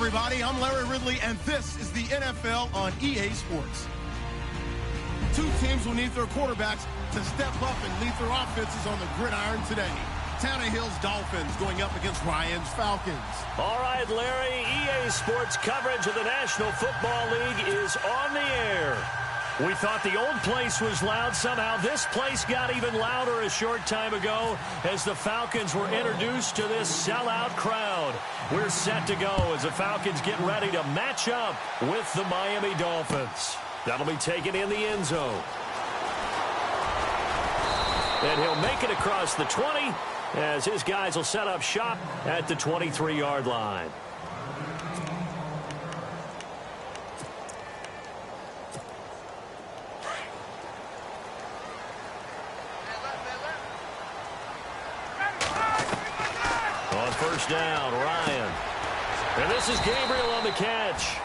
everybody. I'm Larry Ridley, and this is the NFL on EA Sports. Two teams will need their quarterbacks to step up and lead their offenses on the gridiron today. Tannehill's Dolphins going up against Ryan's Falcons. All right, Larry, EA Sports coverage of the National Football League is on the air. We thought the old place was loud. Somehow this place got even louder a short time ago as the Falcons were introduced to this sellout crowd. We're set to go as the Falcons get ready to match up with the Miami Dolphins. That'll be taken in the end zone. And he'll make it across the 20 as his guys will set up shop at the 23-yard line. On first down, Ryan. And this is Gabriel on the catch.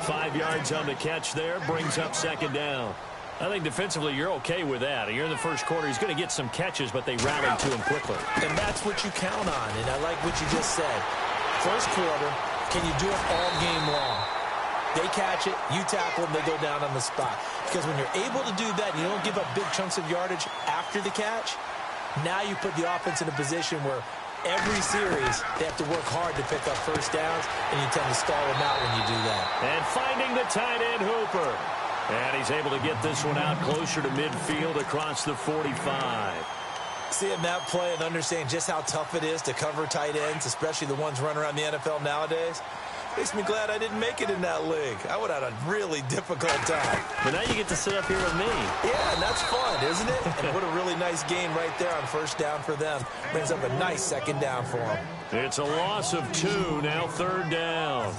5 yards on the catch there, brings up second down. I think defensively you're okay with that. You're in the first quarter. He's going to get some catches, but they rallied to him quickly. And that's what you count on, and I like what you just said. First quarter, can you do it all game long? They catch it, you tackle them, they go down on the spot. Because when you're able to do that, you don't give up big chunks of yardage after the catch, now you put the offense in a position where every series they have to work hard to pick up first downs, and you tend to stall them out when you do that. And finding the tight end, Hooper. And he's able to get this one out closer to midfield across the 45. Seeing that play and understanding just how tough it is to cover tight ends, especially the ones running around the NFL nowadays, makes me glad I didn't make it in that league. I would have had a really difficult time. But now you get to sit up here with me. Yeah, and that's fun, isn't it? And what a really nice game right there on first down for them. Brings up a nice second down for them. It's a loss of 2, now third down.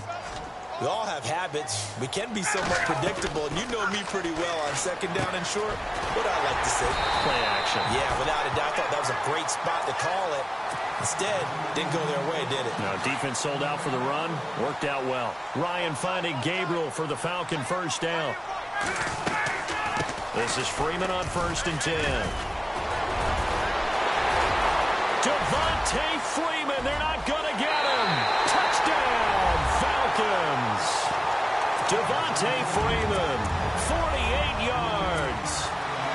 We all have habits. We can be somewhat predictable, and you know me pretty well on second down and short. What I like to see. Play action. Yeah, without a doubt, I thought that was a great spot to call it. Instead, didn't go their way, did it? No, defense sold out for the run. Worked out well. Ryan finding Gabriel for the Falcon first down. This is Freeman on first and 10. Devontae Freeman, they're not going to get him. Touchdown, Falcons. Devontae Freeman, 48 yards.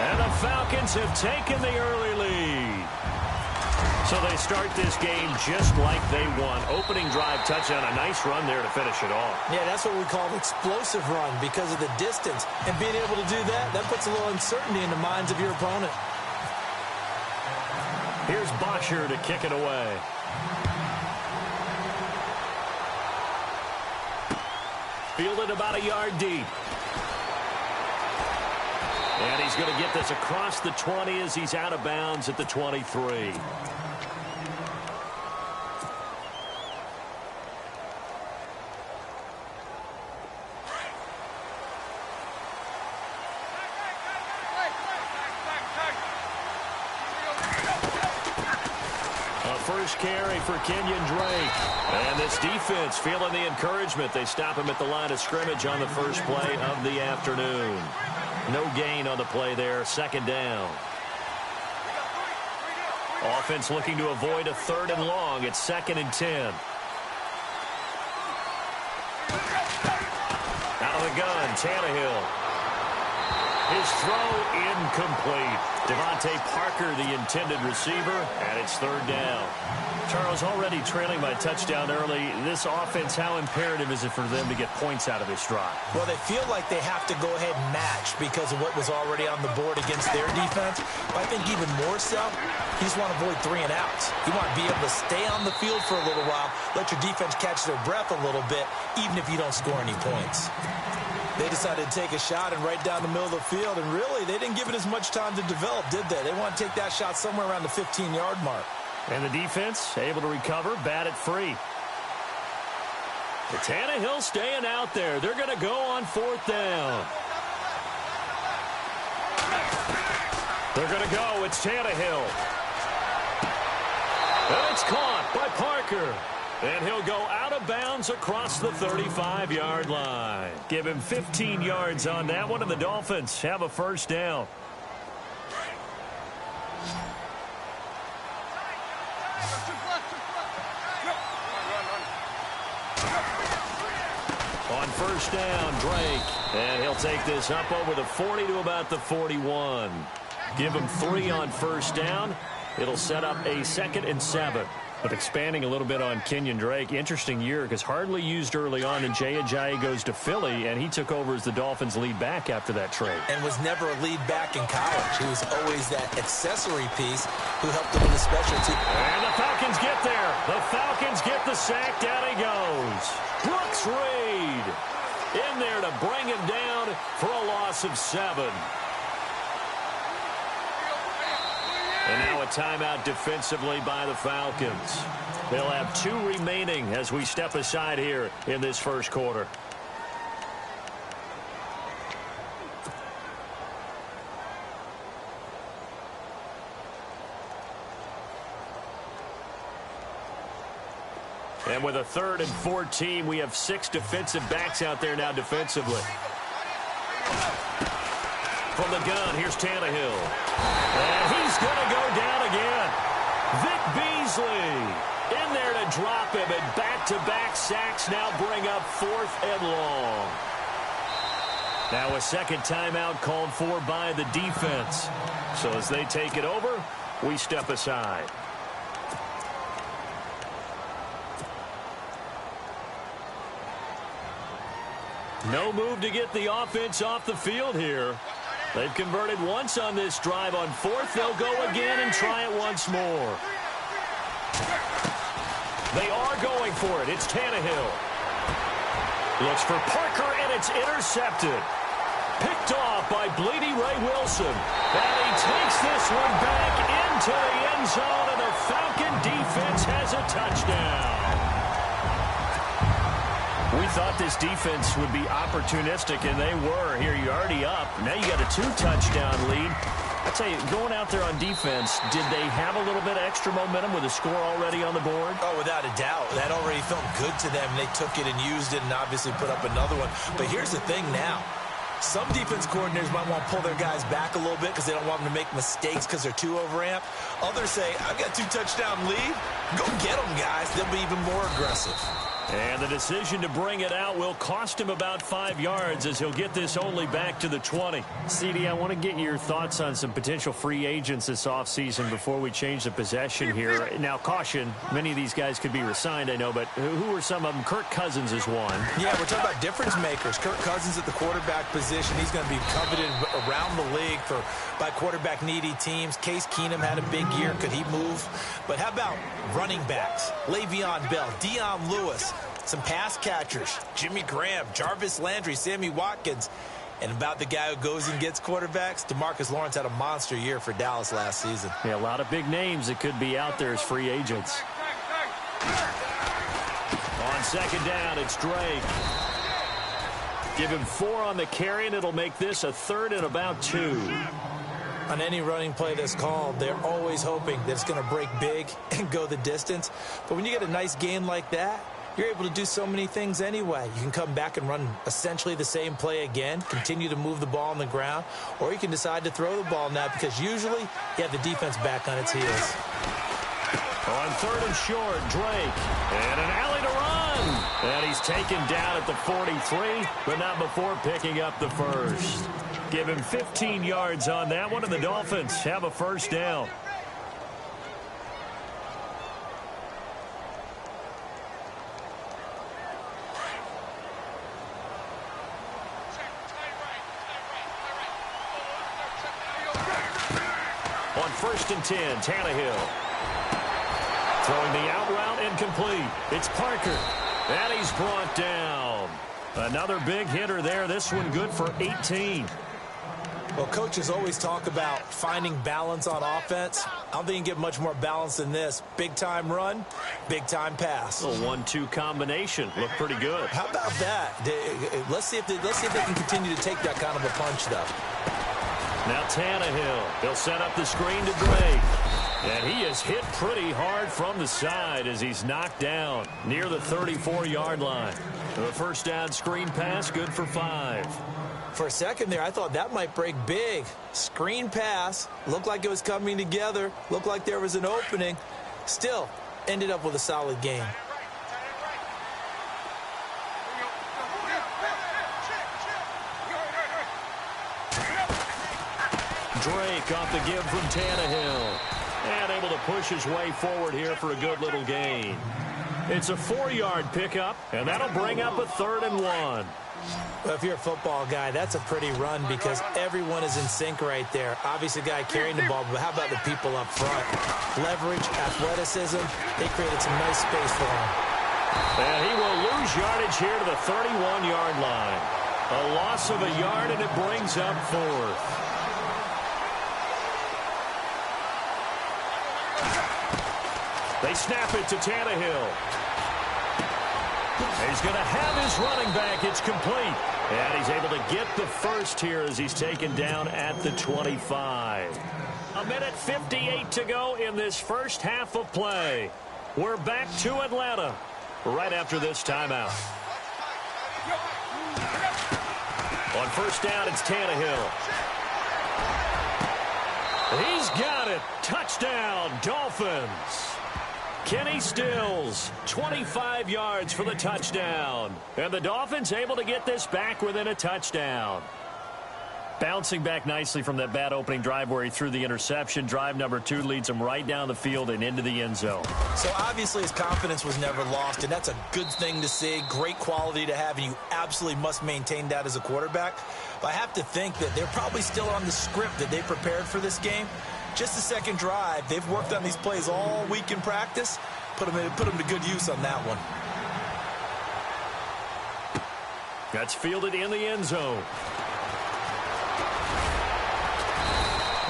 And the Falcons have taken the early lead. So they start this game just like they won. Opening drive touchdown, a nice run there to finish it off. Yeah, that's what we call an explosive run because of the distance. And being able to do that, that puts a little uncertainty in the minds of your opponent. Here's Bosher to kick it away. Fielded about a yard deep. And he's going to get this across the 20 as he's out of bounds at the 23. First carry for Kenyon Drake. And this defense feeling the encouragement. They stop him at the line of scrimmage on the first play of the afternoon. No gain on the play there. Second down. Offense looking to avoid a third and long. It's 2nd and 10. Out of the gun, Tannehill. His throw incomplete. Devontae Parker, the intended receiver, and it's third down. Charles, already trailing by a touchdown early. This offense, how imperative is it for them to get points out of this drive? Well, they feel like they have to go ahead and match because of what was already on the board against their defense. But I think even more so, you just want to avoid 3 and outs. You want to be able to stay on the field for a little while, let your defense catch their breath a little bit, even if you don't score any points. They decided to take a shot and right down the middle of the field, and really, they didn't give it as much time to develop, did they? They want to take that shot somewhere around the 15-yard mark. And the defense able to recover, bat it free. The Tannehill staying out there. They're going to go on 4th down. They're going to go. It's Tannehill. And it's caught by Parker. And he'll go out of bounds across the 35-yard line. Give him 15 yards on that one, and the Dolphins have a first down. On first down, Drake. And he'll take this up over the 40 to about the 41. Give him 3 on first down. It'll set up a 2nd and 7. But expanding a little bit on Kenyon Drake, interesting year because hardly used early on. Then Jay Ajayi goes to Philly, and he took over as the Dolphins' lead back after that trade. And was never a lead back in college. He was always that accessory piece who helped them in the special team. And the Falcons get there. The Falcons get the sack. Down he goes. Brooks Reed in there to bring him down for a loss of 7. And now a timeout defensively by the Falcons. They'll have 2 remaining as we step aside here in this first quarter. And with a 3rd and 14, we have 6 defensive backs out there now defensively. From the gun, here's Tannehill. And he's going to go down again. Vic Beasley in there to drop him, and back-to-back sacks now bring up 4th and long. Now a second timeout called for by the defense. So as they take it over, we step aside. No move to get the offense off the field here. They've converted once on this drive. On 4th, they'll go again and try it once more. They are going for it. It's Tannehill. Looks for Parker, and it's intercepted. Picked off by Bleedy Ray Wilson. And he takes this one back into the end zone, and the Falcon defense has a touchdown. We thought this defense would be opportunistic, and they were. Here, you're already up. Now you got a 2-touchdown lead. I tell you, going out there on defense, did they have a little bit of extra momentum with a score already on the board? Oh, without a doubt. That already felt good to them. They took it and used it and obviously put up another one. But here's the thing now. Some defense coordinators might want to pull their guys back a little bit because they don't want them to make mistakes because they're too overamped. Others say, I've got a 2-touchdown lead. Go get them, guys. They'll be even more aggressive. And the decision to bring it out will cost him about 5 yards as he'll get this only back to the 20. CD, I want to get your thoughts on some potential free agents this offseason before we change the possession here. Now, caution, many of these guys could be resigned, I know, but who are some of them? Kirk Cousins is one. Yeah, we're talking about difference makers. Kirk Cousins at the quarterback position. He's going to be coveted around the league by quarterback-needy teams. Case Keenum had a big year. Could he move? But how about running backs? Le'Veon Bell, Dion Lewis. Some pass catchers, Jimmy Graham, Jarvis Landry, Sammy Watkins. And about the guy who goes and gets quarterbacks, DeMarcus Lawrence had a monster year for Dallas last season. Yeah, a lot of big names that could be out there as free agents. On second down, it's Drake. Give him 4 on the carry, and it'll make this a 3rd and about 2. On any running play that's called, they're always hoping that it's going to break big and go the distance. But when you get a nice gain like that, you're able to do so many things anyway. You can come back and run essentially the same play again, continue to move the ball on the ground, or you can decide to throw the ball now because usually you have the defense back on its heels. On 3rd and short, Drake. And an alley to run. And he's taken down at the 43, but not before picking up the first. Give him 15 yards on that one, and the Dolphins have a first down. On 1st and 10, Tannehill. Throwing the out route incomplete. It's Parker. And he's brought down. Another big hitter there. This one good for 18. Well, coaches always talk about finding balance on offense. I don't think you can get much more balance than this. Big-time run, big-time pass. A 1-2 combination. Looked pretty good. How about that? Let's see if they can continue to take that kind of a punch, though. Now Tannehill. He'll set up the screen to Drake. And he is hit pretty hard from the side as he's knocked down near the 34-yard line. The first down screen pass, good for 5. For a second there, I thought that might break big. Screen pass. Looked like it was coming together. Looked like there was an opening. Still, ended up with a solid game. Drake off the give from Tannehill. And able to push his way forward here for a good little gain. It's a 4-yard pickup, and that'll bring up a 3rd and 1. Well, if you're a football guy, that's a pretty run because everyone is in sync right there. Obviously, the guy carrying the ball, but how about the people up front? Leverage, athleticism, they created some nice space for him. And he will lose yardage here to the 31-yard line. A loss of a yard, and it brings up 4th. They snap it to Tannehill. He's going to have his running back. It's complete. And he's able to get the first here as he's taken down at the 25. 1:58 to go in this first half of play. We're back to Atlanta right after this timeout. On first down, it's Tannehill. He's got it. Touchdown, Dolphins. Kenny Stills, 25 yards for the touchdown. And the Dolphins able to get this back within a touchdown. Bouncing back nicely from that bad opening drive where he threw the interception. Drive number 2 leads him right down the field and into the end zone. So obviously his confidence was never lost, and that's a good thing to see. Great quality to have, and you absolutely must maintain that as a quarterback. But I have to think that they're probably still on the script that they prepared for this game. Just the second drive. They've worked on these plays all week in practice. Put them to good use on that one. That's fielded in the end zone.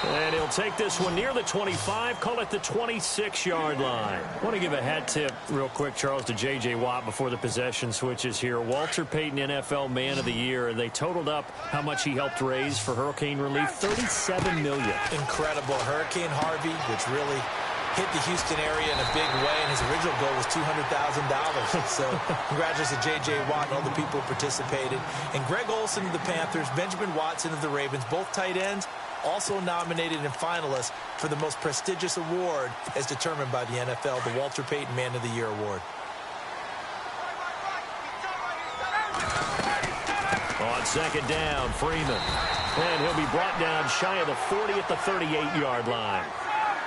And he'll take this one near the 25, call it the 26-yard line. I want to give a hat tip real quick, Charles, to J.J. Watt before the possession switches here. Walter Payton, NFL Man of the Year. They totaled up how much he helped raise for hurricane relief, $37 million. Incredible. Hurricane Harvey, which really hit the Houston area in a big way, and his original goal was $200,000. So congratulations to J.J. Watt and all the people who participated. And Greg Olsen of the Panthers, Benjamin Watson of the Ravens, both tight ends, also nominated and finalists for the most prestigious award as determined by the NFL, the Walter Payton Man of the Year Award. On second down, Freeman. And he'll be brought down shy of the 40 at the 38-yard line.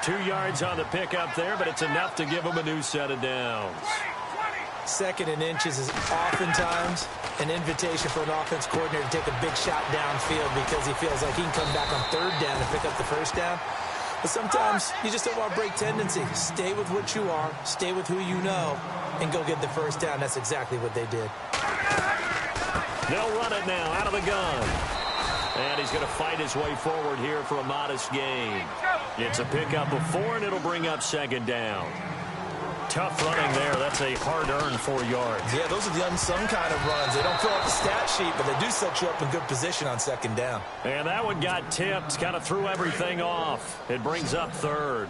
2 yards on the pickup there, but it's enough to give him a new set of downs. 2nd and inches is oftentimes an invitation for an offense coordinator to take a big shot downfield because he feels like he can come back on 3rd down and pick up the 1st down. But sometimes you just don't want to break tendency. Stay with what you are, stay with who you know, and go get the 1st down. That's exactly what they did. They'll run it now out of the gun. And he's going to fight his way forward here for a modest gain. It's a pickup of 4, and it'll bring up 2nd down. Tough running there. That's a hard-earned 4 yards. Yeah, those are the unsung kind of runs. They don't fill out the stat sheet, but they do set you up in good position on 2nd down. And that one got tipped, kind of threw everything off. It brings up 3rd.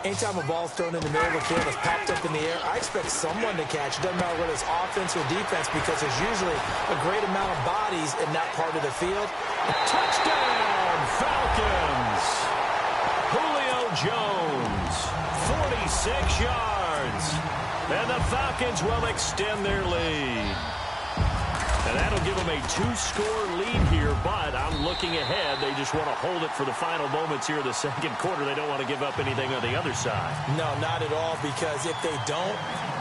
Anytime a ball's thrown in the middle of the field, it's popped up in the air, I expect someone to catch. It doesn't matter whether it's offense or defense because there's usually a great amount of bodies in that part of the field. Touchdown, Falcons! Julio Jones, 46 yards. And the Falcons will extend their lead. And that'll give them a 2-score lead here, but I'm looking ahead. They just want to hold it for the final moments here of the 2nd quarter. They don't want to give up anything on the other side. No, not at all, because if they don't,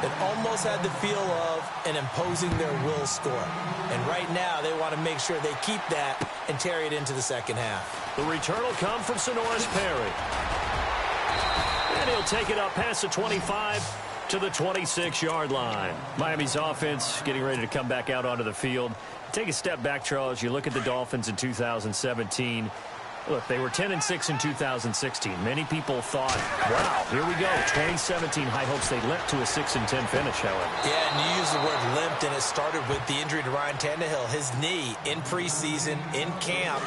it almost had the feel of an imposing their will score. And right now, they want to make sure they keep that and carry it into the 2nd half. The return will come from Sonoris Perry. And he'll take it up past the 25 to the 26-yard line. Miami's offense getting ready to come back out onto the field. Take a step back, Charles. You look at the Dolphins in 2017. Look, they were 10-6 in 2016. Many people thought, wow, here we go. 2017 high hopes. They limped to a 6-10 finish, however. Yeah, and you use the word limped, and it started with the injury to Ryan Tannehill, his knee in preseason, in camp.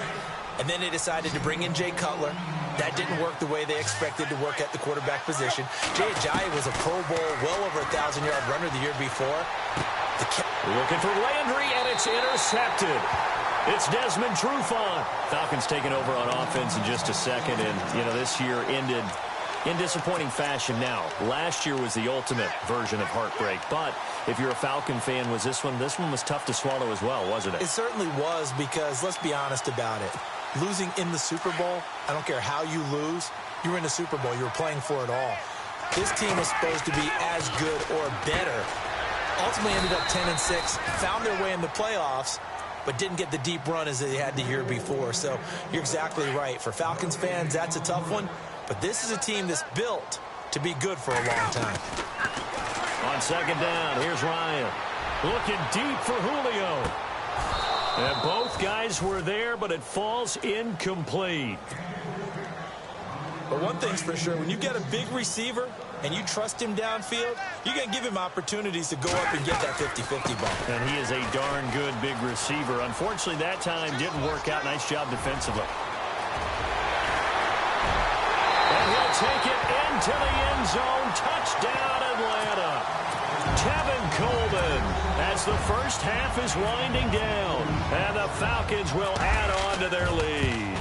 And then they decided to bring in Jay Cutler. That didn't work the way they expected to work at the quarterback position. Jay Ajayi was a Pro Bowl, well over 1,000-yard runner the year before. Looking for Landry, and it's intercepted. It's Desmond Trufant. Falcons taking over on offense in just a second, and, you know, this year ended in disappointing fashion now. Last year was the ultimate version of heartbreak, but if you're a Falcon fan, this one was tough to swallow as well, wasn't it? It certainly was because, let's be honest about it, losing in the Super Bowl, I don't care how you lose, you were in the Super Bowl. You were playing for it all. This team was supposed to be as good or better. Ultimately ended up 10-6, found their way in the playoffs, but didn't get the deep run as they had the year before. So you're exactly right. For Falcons fans, that's a tough one. But this is a team that's built to be good for a long time. On second down, here's Ryan. Looking deep for Julio. And both guys were there, but it falls incomplete. But one thing's for sure, when you get a big receiver and you trust him downfield, you're going to give him opportunities to go up and get that 50-50 ball. And he is a darn good big receiver. Unfortunately, that time didn't work out. Nice job defensively. And he'll take it into the end zone. Touchdown, Atlanta. Tevin Coleman as the first half is winding down. And the Falcons will add on to their lead.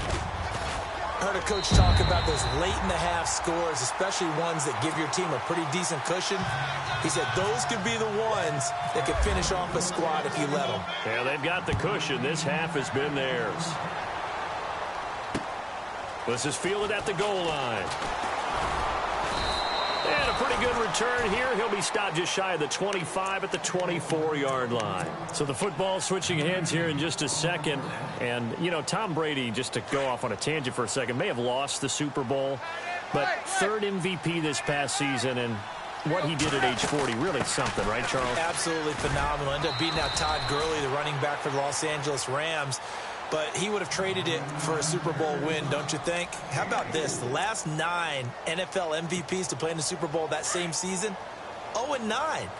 I heard a coach talk about those late-in-the-half scores, especially ones that give your team a pretty decent cushion. He said those could be the ones that could finish off a squad if you let them. Yeah, they've got the cushion. This half has been theirs. This is fielded at the goal line. And a pretty good return here. He'll be stopped just shy of the 25 at the 24-yard line. So the football switching hands here in just a second. And, you know, Tom Brady, just to go off on a tangent for a second, may have lost the Super Bowl. But third MVP this past season, and what he did at age 40, really something, right, Charles? Absolutely phenomenal. Ended up beating out Todd Gurley, the running back for the Los Angeles Rams. But he would have traded it for a Super Bowl win, don't you think? How about this? The last 9 NFL MVPs to play in the Super Bowl that same season, 0-9.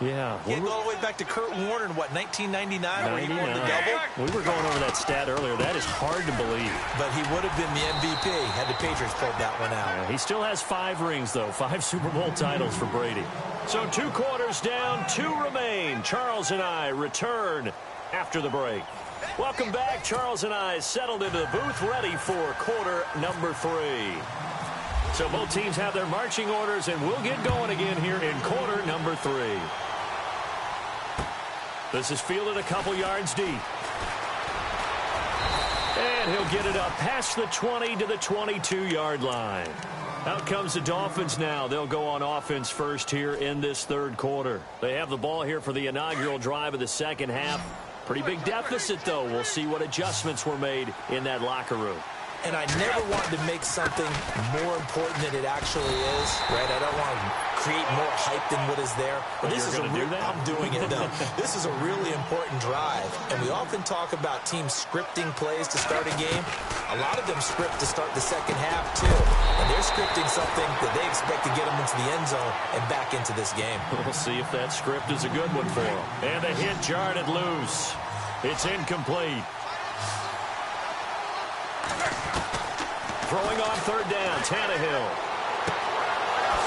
Yeah. You go all the way back to Kurt Warner in, what, 1999, where he won the double? We were going over that stat earlier. That is hard to believe. But he would have been the MVP had the Patriots pulled that one out. Yeah, he still has 5 rings, though. 5 Super Bowl titles for Brady. So 2 quarters down, 2 remain. Charles and I return after the break. Welcome back. Charles and I settled into the booth, ready for quarter number 3. So both teams have their marching orders, and we'll get going again here in quarter number 3. This is fielded a couple yards deep. And he'll get it up past the 20 to the 22-yard line. Out comes the Dolphins now. They'll go on offense first here in this third quarter. They have the ball here for the inaugural drive of the second half. Pretty big deficit, though. We'll see what adjustments were made in that locker room. And I never wanted to make something more important than it actually is, right? I don't want to create more hype than what is there. But this is I'm doing it, though. This is a really important drive. And we often talk about teams scripting plays to start a game. A lot of them script to start the second half, too. And they're scripting something that they expect to get them into the end zone and back into this game. We'll see if that script is a good one for them. And the hit jarred it loose. It's incomplete. Throwing on third down, Tannehill.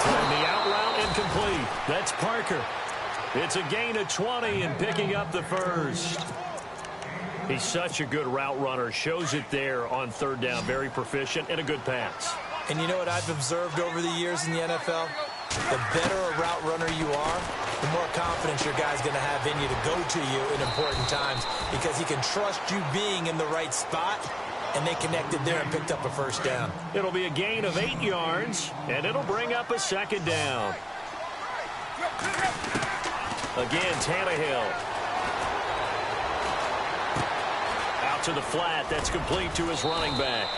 And the out route incomplete. That's Parker. It's a gain of 20 and picking up the first. He's such a good route runner. Shows it there on third down. Very proficient and a good pass. And you know what I've observed over the years in the NFL? The better a route runner you are, the more confidence your guy's going to have in you to go to you in important times because he can trust you being in the right spot. And they connected there and picked up a first down. It'll be a gain of 8 yards, and it'll bring up a second down. Again, Tannehill. Out to the flat. That's complete to his running back.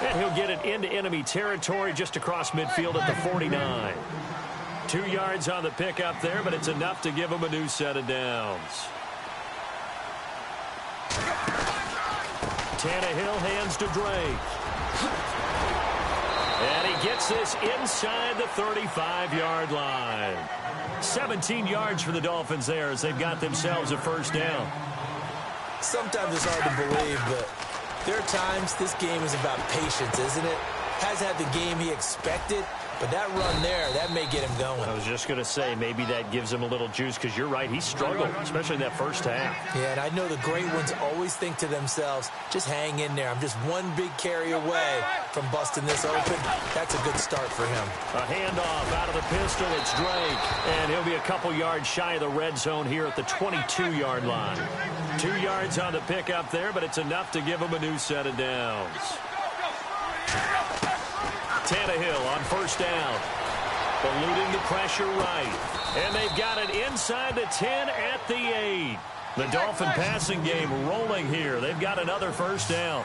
And he'll get it into enemy territory just across midfield at the 49. 2 yards on the pickup there, but it's enough to give him a new set of downs. Tannehill hands to Drake. And he gets this inside the 35-yard line. 17 yards for the Dolphins there as they've got themselves a first down. Sometimes it's hard to believe, but there are times this game is about patience, isn't it? Has had the game he expected, But that run there, that may get him going. I was just going to say, maybe that gives him a little juice, because you're right, he struggled, especially in that first half. Yeah, and I know the great ones always think to themselves, just hang in there. I'm just one big carry away from busting this open. That's a good start for him. A handoff out of the pistol. It's Drake, and he'll be a couple yards shy of the red zone here at the 22-yard line. 2 yards on the pickup there, but it's enough to give him a new set of downs. Tannehill on first down. Eluding the pressure right. And they've got it inside the 10 at the 8. The Dolphin passing game rolling here. They've got another first down.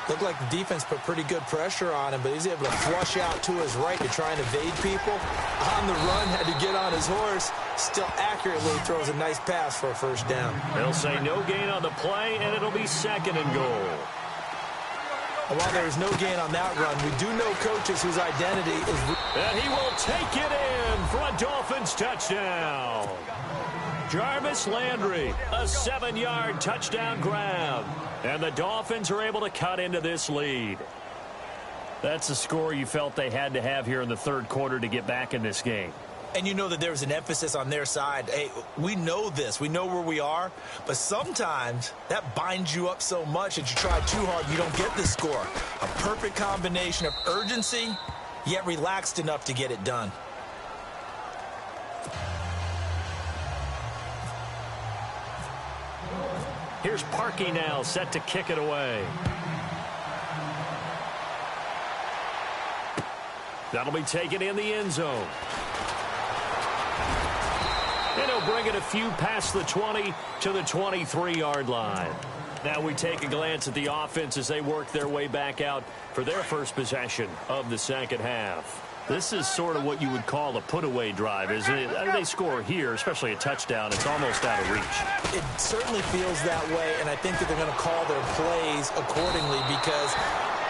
Looked like the defense put pretty good pressure on him, but he's able to flush out to his right to try and evade people. On the run, had to get on his horse. Still accurately throws a nice pass for a first down. They'll say no gain on the play, and it'll be 2nd and goal. While there is no gain on that run, we do know coaches whose identity is... And he will take it in for a Dolphins touchdown. Jarvis Landry, a 7-yard touchdown grab. And the Dolphins are able to cut into this lead. That's a score you felt they had to have here in the third quarter to get back in this game. And you know that there's an emphasis on their side. Hey, we know this. We know where we are. But sometimes that binds you up so much that you try too hard, you don't get the score. A perfect combination of urgency, yet relaxed enough to get it done. Here's Parkey now, set to kick it away. That'll be taken in the end zone. And he'll bring it a few past the 20 to the 23-yard line. Now we take a glance at the offense as they work their way back out for their first possession of the second half. This is sort of what you would call a put-away drive, isn't it? I mean, they score here, especially a touchdown. It's almost out of reach. It certainly feels that way, and I think that they're going to call their plays accordingly, because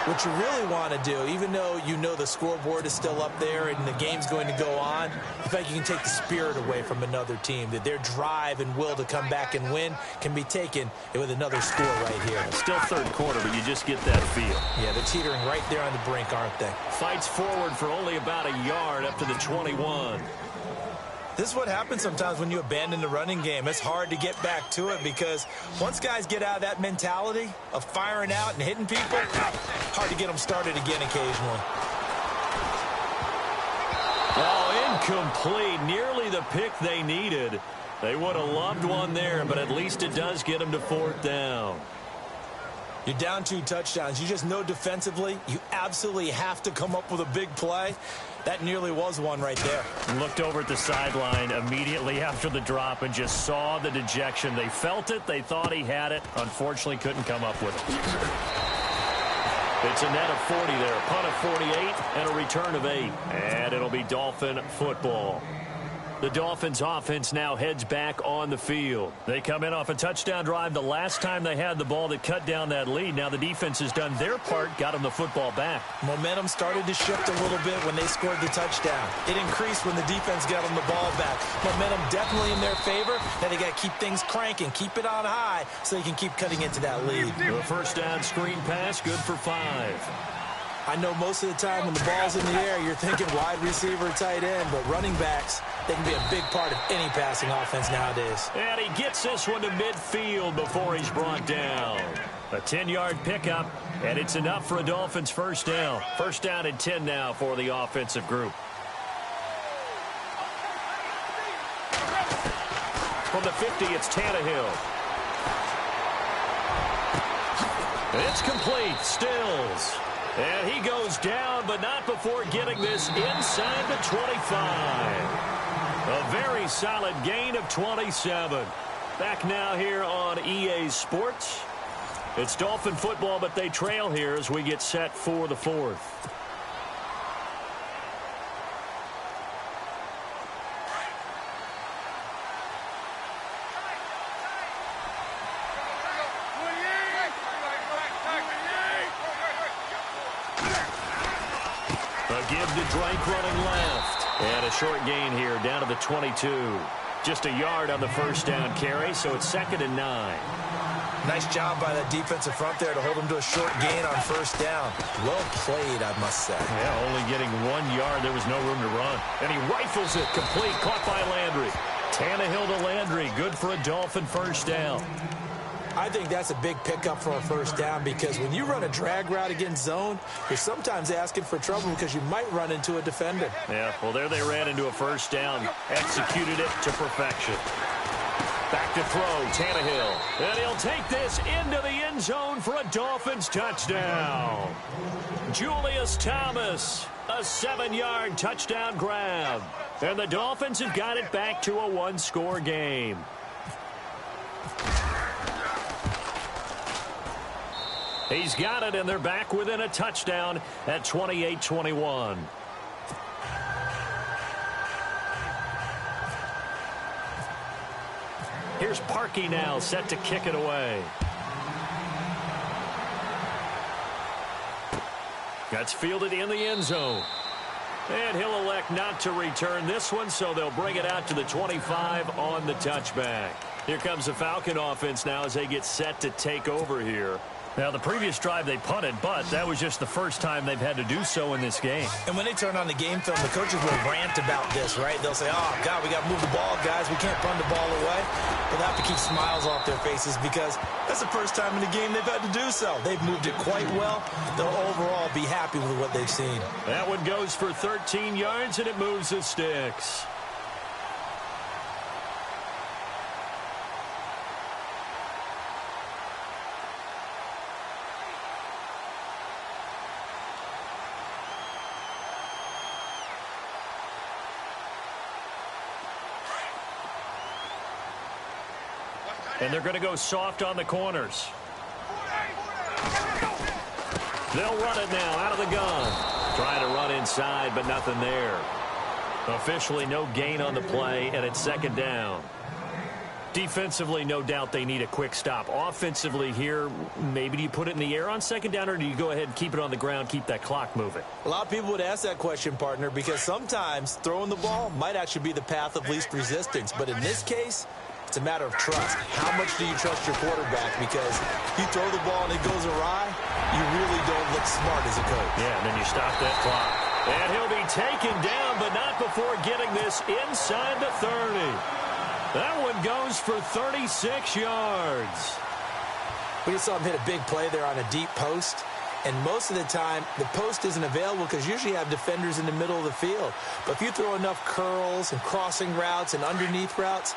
what you really want to do, even though you know the scoreboard is still up there and the game's going to go on, I think you can take the spirit away from another team, that their drive and will to come back and win can be taken with another score right here. Still third quarter, but you just get that feel. Yeah, they're teetering right there on the brink, aren't they? Fights forward for only about a yard up to the 21. This is what happens sometimes when you abandon the running game. It's hard to get back to it, because once guys get out of that mentality of firing out and hitting people, hard to get them started again occasionally. Oh, incomplete. Nearly the pick they needed. They would have loved one there, but at least it does get them to 4th down. You're down 2 touchdowns. You just know defensively you absolutely have to come up with a big play. That nearly was one right there. Looked over at the sideline immediately after the drop and just saw the dejection. They felt it. They thought he had it. Unfortunately, couldn't come up with it. It's a net of 40 there. Punt of 48 and a return of 8. And it'll be Dolphin football. The Dolphins offense now heads back on the field. They come in off a touchdown drive the last time they had the ball that cut down that lead. Now the defense has done their part, got them the football back. Momentum started to shift a little bit when they scored the touchdown. It increased when the defense got them the ball back. Momentum definitely in their favor. Now they got to keep things cranking, keep it on high so they can keep cutting into that lead. The first down screen pass, good for 5. I know most of the time when the ball's in the air, you're thinking wide receiver, tight end, but running backs, they can be a big part of any passing offense nowadays. And he gets this one to midfield before he's brought down. A 10-yard pickup, and it's enough for a Dolphins first down. First down and 10 now for the offensive group. From the 50, it's Tannehill. It's complete. Stills. And he goes down, but not before getting this inside the 25. A very solid gain of 27. Back now here on EA Sports. It's Dolphin football, but they trail here as we get set for the 4th. Give to Drake running left. And a short gain here down to the 22. Just a yard on the first down carry, so it's 2nd and 9. Nice job by that defensive front there to hold him to a short gain on first down. Well played, I must say. Yeah, only getting 1 yard. There was no room to run. And he rifles it complete, caught by Landry. Tannehill to Landry, good for a Dolphin first down. I think that's a big pickup for a first down because when you run a drag route against zone, you're sometimes asking for trouble because you might run into a defender. Yeah, well, there they ran into a first down. Executed it to perfection. Back to throw, Tannehill. And he'll take this into the end zone for a Dolphins touchdown. Julius Thomas, a 7-yard touchdown grab. And the Dolphins have got it back to a one-score game. He's got it, and they're back within a touchdown at 28-21. Here's Parkey now, set to kick it away. That's fielded in the end zone. And he'll elect not to return this one, so they'll bring it out to the 25 on the touchback. Here comes the Falcon offense now as they get set to take over here. Now, the previous drive they punted, but that was just the first time they've had to do so in this game. And when they turn on the game film, the coaches will rant about this, right? They'll say, oh, God, we got to move the ball, guys. We can't punt the ball away. But they have to keep smiles off their faces because that's the first time in the game they've had to do so. They've moved it quite well. They'll overall be happy with what they've seen. That one goes for 13 yards, and it moves the sticks. And they're going to go soft on the corners. They'll run it now out of the gun. Trying to run inside, but nothing there. Officially, no gain on the play, and it's second down. Defensively, no doubt they need a quick stop. Offensively here, maybe do you put it in the air on second down, or do you go ahead and keep it on the ground, keep that clock moving? A lot of people would ask that question, partner, because sometimes throwing the ball might actually be the path of least resistance. But in this case, it's a matter of trust. How much do you trust your quarterback? Because you throw the ball and it goes awry, you really don't look smart as a coach. Yeah, and then you stop that clock. And he'll be taken down, but not before getting this inside the 30. That one goes for 36 yards. We just saw him hit a big play there on a deep post. And most of the time, the post isn't available because usually you have defenders in the middle of the field. But if you throw enough curls and crossing routes and underneath routes,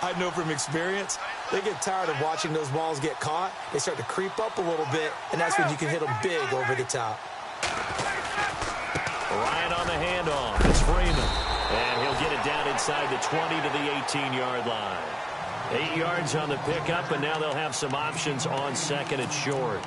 I know from experience, they get tired of watching those balls get caught. They start to creep up a little bit, and that's when you can hit them big over the top. Ryan on the handoff. It's Freeman. And he'll get it down inside the 20 to the 18-yard line. 8 yards on the pickup, and now they'll have some options on second and short.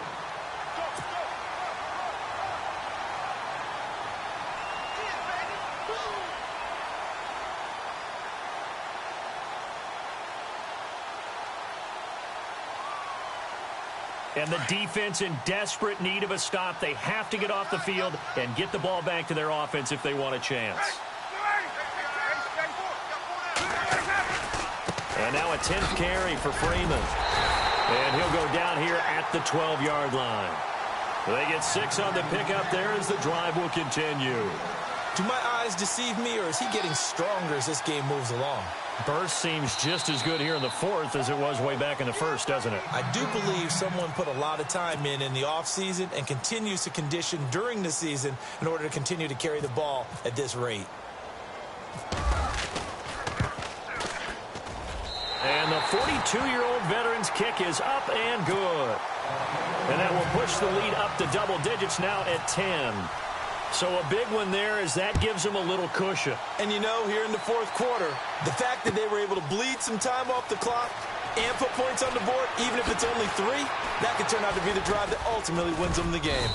And the defense in desperate need of a stop. They have to get off the field and get the ball back to their offense if they want a chance. And now a 10th carry for Freeman. And he'll go down here at the 12-yard line. They get 6 on the pickup there as the drive will continue. Do my eyes deceive me, or is he getting stronger as this game moves along? Burst seems just as good here in the fourth as it was way back in the first, doesn't it? I do believe someone put a lot of time in the offseason and continues to condition during the season in order to continue to carry the ball at this rate. And the 42-year-old veteran's kick is up and good. And that will push the lead up to double digits now at 10. So a big one there as that gives them a little cushion. And you know, here in the fourth quarter, the fact that they were able to bleed some time off the clock and put points on the board, even if it's only 3, that could turn out to be the drive that ultimately wins them the game.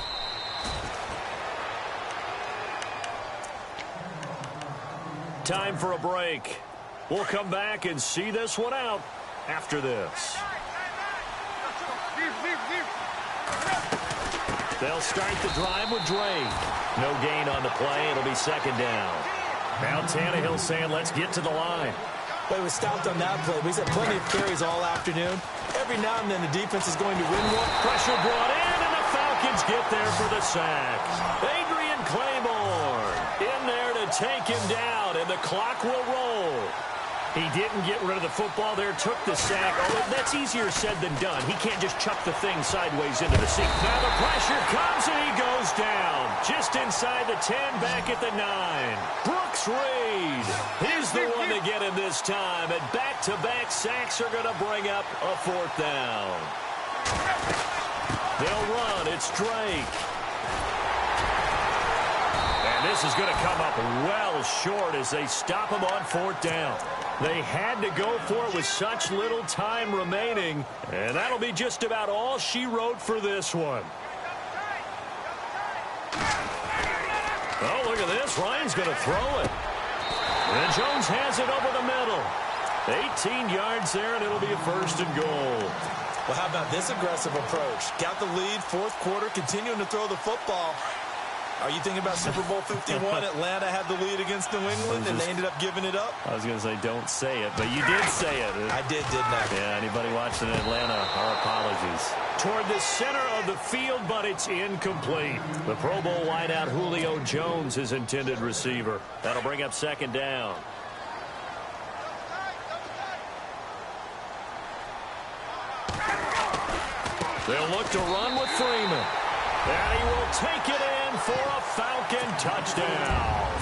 Time for a break. We'll come back and see this one out after this. They'll start the drive with Drake. No gain on the play. It'll be second down. Now Tannehill saying, let's get to the line. Well, he was stopped on that play, but he's had plenty of carries all afternoon. every now and then the defense is going to win one. Pressure brought in, and the Falcons get there for the sack. Adrian Claiborne in there to take him down, and the clock will roll. He didn't get rid of the football there, took the sack. Although that's easier said than done. He can't just chuck the thing sideways into the seat. Now the pressure comes, and he goes down. Just inside the 10, back at the 9. Brooks Reed is the one to get him this time. And back-to-back sacks are going to bring up a 4th down. They'll run. It's Drake. And this is going to come up well short as they stop him on 4th down. They had to go for it with such little time remaining, and that'll be just about all she wrote for this one. Oh, look at this. Ryan's going to throw it. And Jones has it over the middle. 18 yards there, and it'll be a 1st and goal. Well, how about this aggressive approach? Got the lead, 4th quarter, continuing to throw the football. Are you thinking about Super Bowl 51? Atlanta had the lead against New England, and they ended up giving it up? I was going to say, don't say it, but you did say it. I did, didn't I? Yeah, anybody watching Atlanta, our apologies. Toward the center of the field, but it's incomplete. The Pro Bowl wideout Julio Jones, his intended receiver. That'll bring up 2nd down. They'll look to run with Freeman. And he will take it in for a Falcon touchdown.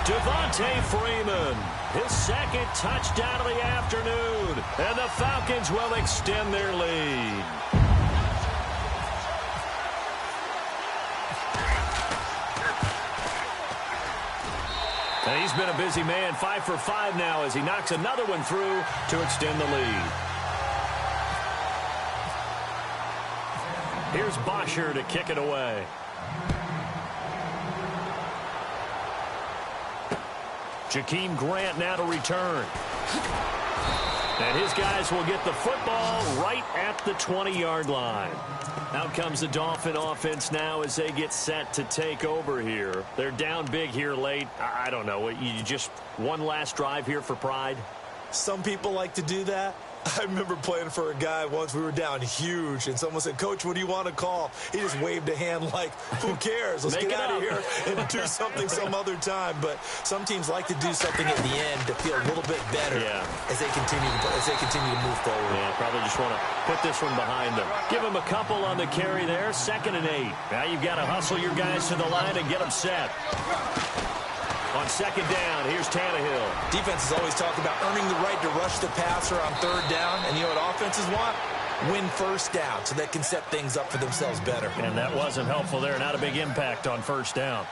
Devontae Freeman, his 2nd touchdown of the afternoon. And the Falcons will extend their lead. And he's been a busy man, 5 for 5 now as he knocks another one through to extend the lead. Here's Bosher to kick it away. Jakeem Grant now to return. And his guys will get the football right at the 20-yard line. Out comes the Dolphin offense now as they get set to take over here. They're down big here late. I don't know. You just one last drive here for pride? Some people like to do that. I remember playing for a guy once. We were down huge, and someone said, "Coach, what do you want to call?" He just waved a hand like, who cares? Let's get out of here and do something some other time. But some teams like to do something at the end to feel a little bit better as they continue to move forward. Yeah, probably just want to put this one behind them. Give them a couple on the carry there. 2nd and 8. Now you've got to hustle your guys to the line and get them set. On 2nd down, here's Tannehill. Defenses always talk about earning the right to rush the passer on 3rd down. And you know what offenses want? Win 1st down so they can set things up for themselves better. And that wasn't helpful there. Not a big impact on 1st down.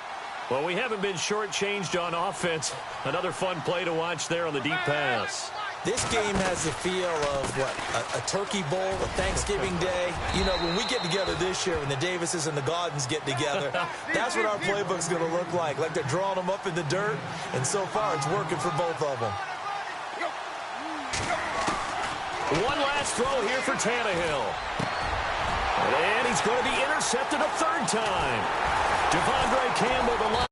Well, we haven't been shortchanged on offense. Another fun play to watch there on the deep pass. This game has the feel of, a Turkey Bowl, a Thanksgiving Day. You know, when we get together this year, when the Davises and the Gaudens get together, that's what our playbook's going to look like. Like they're drawing them up in the dirt, and so far it's working for both of them. One last throw here for Tannehill. And he's going to be intercepted a 3rd time. Devondre Campbell, the line.